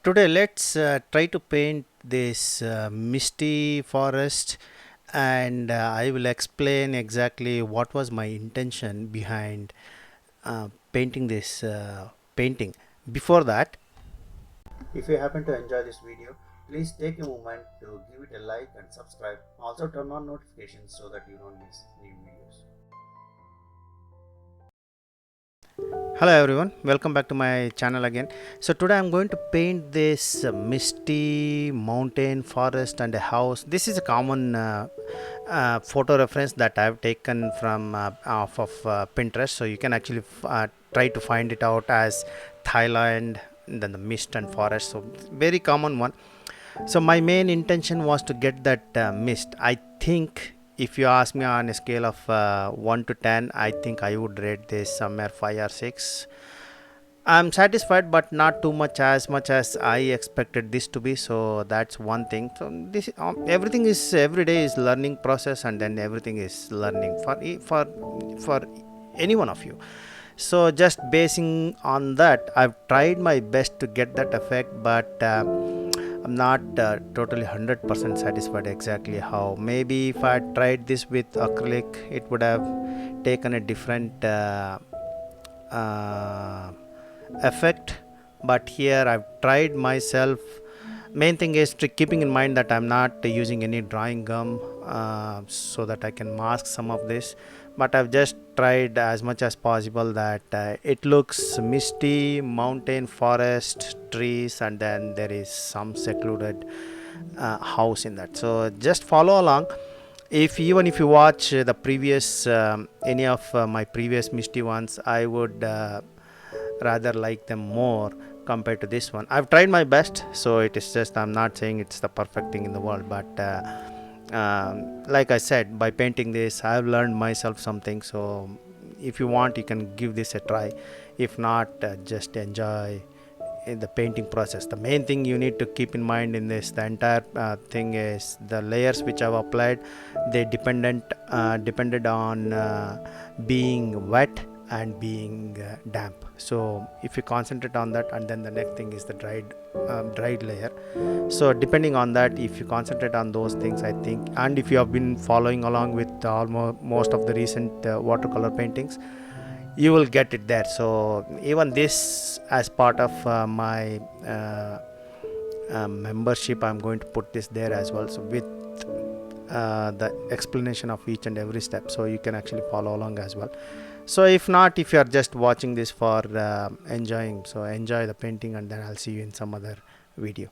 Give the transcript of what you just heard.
Today let's try to paint this misty forest, and I will explain exactly what was my intention behind painting this painting. Before that, if you happen to enjoy this video, please take a moment to give it a like and subscribe. Also turn on notifications so that you don't miss new videos. Hello everyone, welcome back to my channel again. So today I'm going to paint this misty mountain forest and a house. This is a common photo reference that I've taken from off of Pinterest, so you can actually try to find it out as Thailand, then the mist and forest. So very common one. So my main intention was to get that mist. I think if you ask me on a scale of 1 to 10, I think I would rate this somewhere 5 or 6. I'm satisfied, but not too much as I expected this to be. So that's one thing. So this everything is every day is learning process, and then everything is learning for any one of you. So just basing on that, I've tried my best to get that effect, but I'm not totally 100% satisfied exactly how. Maybe if I tried this with acrylic, it would have taken a different uh, effect. But here I've tried myself. Main thing is keeping in mind that I'm not using any drawing gum, so that I can mask some of this, but I've just tried as much as possible that it looks misty mountain forest trees, and then there is some secluded house in that. So just follow along. If even if you watch the previous any of my previous misty ones, I would rather like them more compared to this one. I've tried my best, so it is just, I'm not saying it's the perfect thing in the world, but like I said, by painting this I've learned myself something. So if you want, you can give this a try. If not, just enjoy in the painting process. The main thing you need to keep in mind in this, the entire thing, is the layers which I've applied, they depended on being wet and being damp. So if you concentrate on that, and then the next thing is the dried layer. So depending on that, if you concentrate on those things, I think, and if you have been following along with almost most of the recent watercolor paintings, you will get it there. So even this, as part of my membership, I'm going to put this there as well, so with the explanation of each and every step, so you can actually follow along as well. So if not, if you are just watching this for enjoying, so enjoy the painting, and then I'll see you in some other video.